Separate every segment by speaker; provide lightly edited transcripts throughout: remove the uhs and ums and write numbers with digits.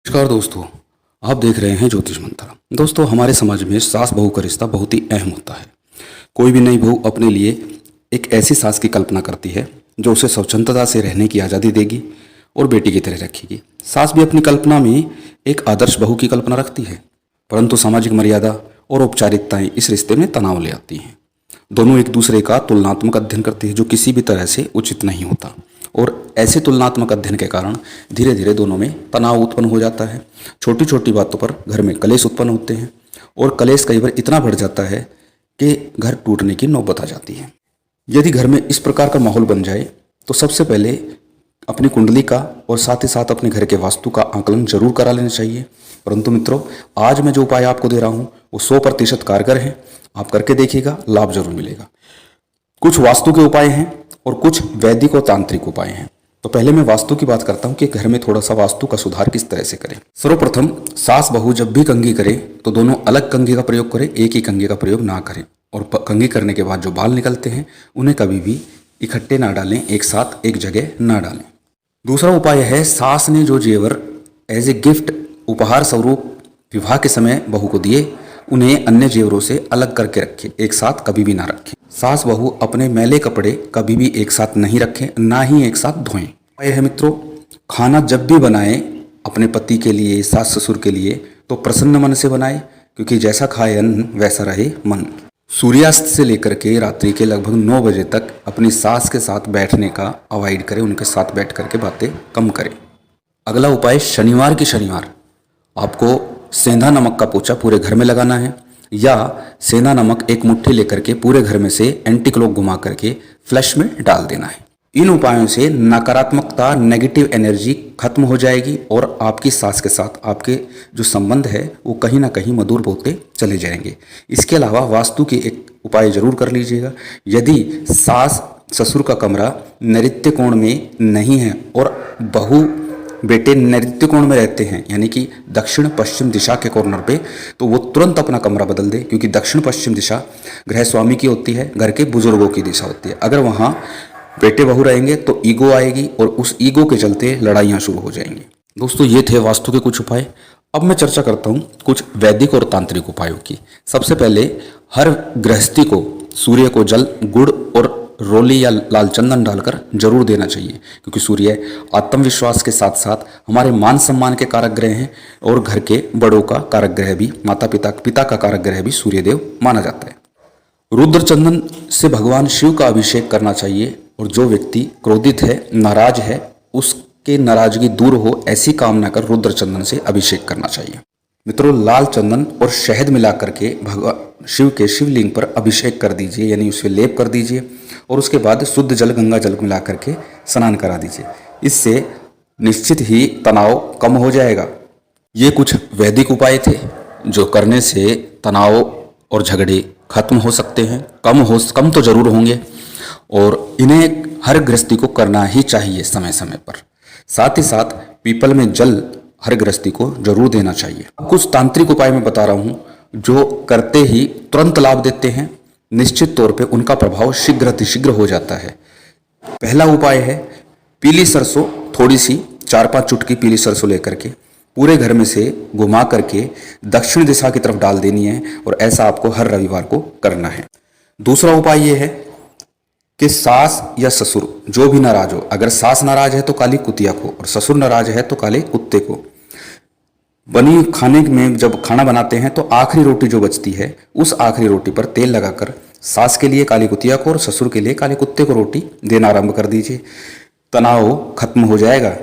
Speaker 1: नमस्कार दोस्तों। आप देख रहे हैं ज्योतिष मंत्र। दोस्तों, हमारे समाज में सास बहू का रिश्ता बहुत ही अहम होता है। कोई भी नई बहू अपने लिए एक ऐसी सास की कल्पना करती है जो उसे स्वतंत्रता से रहने की आज़ादी देगी और बेटी की तरह रखेगी। सास भी अपनी कल्पना में एक आदर्श बहू की कल्पना रखती है, परंतु सामाजिक मर्यादा और औपचारिकताएं इस रिश्ते में तनाव ले आती हैं। दोनों एक दूसरे का तुलनात्मक अध्ययन करते हैं जो किसी भी तरह से उचित नहीं होता, और ऐसे तुलनात्मक अध्ययन के कारण धीरे धीरे दोनों में तनाव उत्पन्न हो जाता है। छोटी छोटी बातों पर घर में कलेश उत्पन्न होते हैं, और कलेश कई बार इतना बढ़ जाता है कि घर टूटने की नौबत आ जाती है। यदि घर में इस प्रकार का माहौल बन जाए तो सबसे पहले अपनी कुंडली का और साथ ही साथ अपने घर के वास्तु का आकलन जरूर करा लेना चाहिए। परंतु मित्रों, आज मैं जो उपाय आपको दे रहा हूँ वो 100% कारगर है। आप करके देखिएगा, लाभ जरूर मिलेगा। कुछ वास्तु के उपाय हैं और कुछ वैदिक और तांत्रिक उपाय हैं। तो पहले मैं वास्तु की बात करता हूं कि घर में थोड़ा सा वास्तु का सुधार किस तरह से करें। सर्वप्रथम, सास बहू जब भी कंघी करें तो दोनों अलग कंघी का प्रयोग करें, एक ही कंघी का प्रयोग ना करें। और कंघी करने के बाद जो बाल निकलते हैं उन्हें कभी भी इकट्ठे ना डालें, एक साथ एक जगह ना डालें। दूसरा उपाय है, सास ने जो जेवर एज ए गिफ्ट उपहार स्वरूप विवाह के समय बहू को दिए उन्हें अन्य जेवरों से अलग करके रखें, एक साथ कभी भी ना रखें। सास बहू अपने मैले कपड़े कभी भी एक साथ नहीं रखें, ना ही एक साथ धोएं। यह है मित्रों, खाना जब भी बनाएं अपने पति के लिए, सास ससुर के लिए, तो प्रसन्न मन से बनाएं, क्योंकि जैसा खाए अन्न वैसा रहे मन। सूर्यास्त से लेकर के रात्रि के लगभग 9 बजे तक अपनी सास के साथ बैठने का अवॉइड करें, उनके साथ बैठ करके बातें कम करें। अगला उपाय, शनिवार की शनिवार आपको सेंधा नमक का पोछा पूरे घर में लगाना है, या सेंधा नमक एक मुट्ठी लेकर के पूरे घर में से एंटी क्लॉक घुमा करके फ्लश में डाल देना है। इन उपायों से नकारात्मकता, नेगेटिव एनर्जी खत्म हो जाएगी और आपकी सास के साथ आपके जो संबंध है वो कहीं ना कहीं मधुर होते चले जाएंगे। इसके अलावा वास्तु के एक उपाय जरूर कर लीजिएगा। यदि सास ससुर का कमरा नैऋत्य कोण में नहीं है और बहू बेटे नैऋत्य कोण में रहते हैं, यानी कि दक्षिण पश्चिम दिशा के कॉर्नर पे, तो वो तुरंत अपना कमरा बदल दे, क्योंकि दक्षिण पश्चिम दिशा गृह स्वामी की होती है, घर के बुजुर्गों की दिशा होती है। अगर वहाँ बेटे बहू रहेंगे तो ईगो आएगी और उस ईगो के चलते लड़ाइयाँ शुरू हो जाएंगी। दोस्तों, ये थे वास्तु के कुछ उपाय। अब मैं चर्चा करता हूँ कुछ वैदिक और तांत्रिक उपायों की। सबसे पहले, हर गृहस्थी को सूर्य को जल, गुड़ और रोली या लाल चंदन डालकर जरूर देना चाहिए, क्योंकि सूर्य आत्मविश्वास के साथ साथ हमारे मान सम्मान के कारक ग्रह हैं, और घर के बड़ों का कारक ग्रह भी, माता पिता का कारक ग्रह भी सूर्यदेव माना जाता है। रुद्र चंदन से भगवान शिव का अभिषेक करना चाहिए, और जो व्यक्ति क्रोधित है, नाराज है, उसके नाराजगी दूर हो ऐसी कामना कर रुद्र चंदन से अभिषेक करना चाहिए। मित्रों, लाल चंदन और शहद मिलाकर के भगवान शिव के शिवलिंग पर अभिषेक कर दीजिए, यानी उस पर लेप कर दीजिए, और उसके बाद शुद्ध जल, गंगा जल मिला करके स्नान करा दीजिए। इससे निश्चित ही तनाव कम हो जाएगा। ये कुछ वैदिक उपाय थे जो करने से तनाव और झगड़े खत्म हो सकते हैं, कम तो जरूर होंगे, और इन्हें हर गृहस्थी को करना ही चाहिए समय समय पर। साथ ही साथ पीपल में जल हर गृहस्थी को जरूर देना चाहिए। कुछ तांत्रिक उपाय मैं बता रहा हूँ जो करते ही तुरंत लाभ देते हैं। निश्चित तौर पे उनका प्रभाव शीघ्र हो जाता है। पहला उपाय है, पीली सरसों, थोड़ी सी 4-5 चुटकी पीली सरसों लेकर के पूरे घर में से घुमा करके दक्षिण दिशा की तरफ डाल देनी है, और ऐसा आपको हर रविवार को करना है। दूसरा उपाय यह है कि सास या ससुर जो भी नाराज हो, अगर सास नाराज है तो काली कुतिया को, और ससुर नाराज है तो काले कुत्ते को, बनी खाने में जब खाना बनाते हैं तो आखिरी रोटी जो बचती है उस आखिरी रोटी पर तेल लगाकर सास के लिए काली कुतिया को और ससुर के लिए काले कुत्ते को रोटी देना आरंभ कर दीजिए। तनाव खत्म हो जाएगा।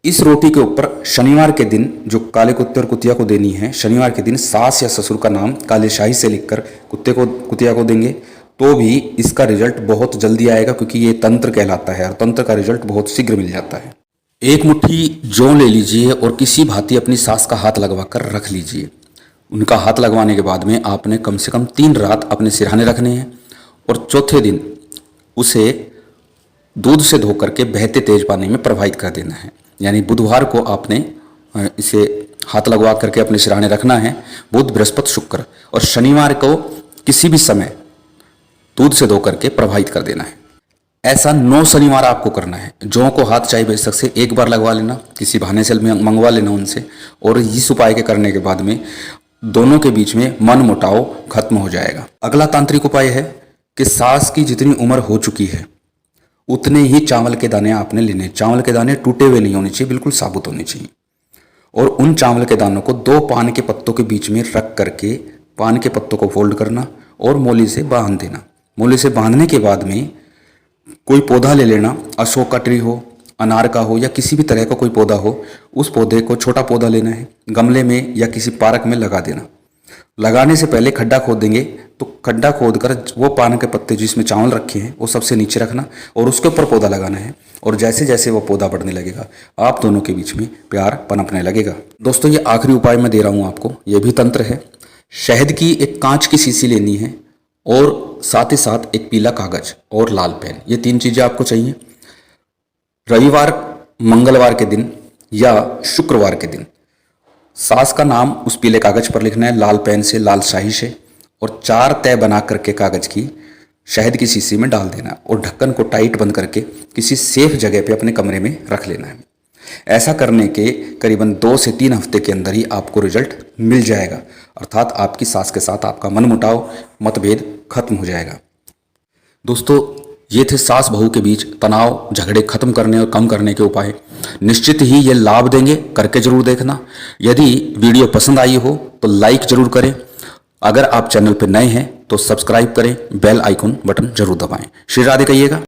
Speaker 1: इस रोटी के ऊपर शनिवार के दिन जो काले कुत्ते और कुतिया को देनी है, शनिवार के दिन सास या ससुर का नाम काले शाही से लिखकर कुतिया को देंगे तो भी इसका रिजल्ट बहुत जल्दी आएगा, क्योंकि ये तंत्र कहलाता है और तंत्र का रिजल्ट बहुत शीघ्र मिल जाता है। एक मुट्ठी जौ ले लीजिए और किसी भांति अपनी सास का हाथ लगवा कर रख लीजिए। उनका हाथ लगवाने के बाद में आपने कम से कम 3 रात अपने सिरहाने रखने हैं, और चौथे दिन उसे दूध से धो करके बहते तेज पानी में प्रवाहित कर देना है। यानी बुधवार को आपने इसे हाथ लगवा करके अपने सिरहाने रखना है, बुध, बृहस्पति, शुक्र, और शनिवार को किसी भी समय दूध से धो करके प्रवाहित कर देना है। ऐसा 9 शनिवार आपको करना है। जौ को हाथ चाय बेशक से एक बार लगवा लेना, किसी बहाने से मंगवा लेना उनसे, और इस उपाय के करने के बाद में दोनों के बीच में मन मुटाव खत्म हो जाएगा। अगला तांत्रिक उपाय है कि सास की जितनी उम्र हो चुकी है उतने ही चावल के दाने आपने लेने। चावल के दाने टूटे हुए नहीं होने चाहिए, बिल्कुल साबुत होने चाहिए। और उन चावल के दानों को 2 पान के पत्तों के बीच में रख करके पान के पत्तों को फोल्ड करना और मोली से बांध देना। मोली से बांधने के बाद में कोई पौधा ले लेना, अशोक का ट्री हो, अनार का हो, या किसी भी तरह का कोई पौधा हो। उस पौधे को, छोटा पौधा लेना है, गमले में या किसी पार्क में लगा देना। लगाने से पहले खड्डा खोद देंगे, तो खड्डा खोद कर वो पान के पत्ते जिसमें चावल रखे हैं वो सबसे नीचे रखना और उसके ऊपर पौधा लगाना है। और जैसे जैसे वो पौधा बढ़ने लगेगा आप दोनों के बीच में प्यार पनपने लगेगा। दोस्तों, ये आखिरी उपाय मैं दे रहा हूँ आपको, ये भी तंत्र है। शहद की एक कांच की शीशी लेनी है और साथ ही साथ एक पीला कागज और लाल पेन, ये 3 चीजें आपको चाहिए। रविवार, मंगलवार के दिन या शुक्रवार के दिन सास का नाम उस पीले कागज पर लिखना है, लाल पेन से, लाल स्याही से, और 4 तय बना करके कागज की शहद की शीशी में डाल देना और ढक्कन को टाइट बंद करके किसी सेफ जगह पे अपने कमरे में रख लेना है। ऐसा करने के करीबन 2 से 3 हफ्ते के अंदर ही आपको रिजल्ट मिल जाएगा, अर्थात आपकी सास के साथ आपका मनमुटाव, मतभेद खत्म हो जाएगा। दोस्तों, ये थे सास बहू के बीच तनाव, झगड़े खत्म करने और कम करने के उपाय। निश्चित ही ये लाभ देंगे, करके जरूर देखना। यदि वीडियो पसंद आई हो तो लाइक जरूर करें। अगर आप चैनल पर नए हैं तो सब्सक्राइब करें, बेल आइकन बटन जरूर दबाएं। श्री राधे कहिएगा।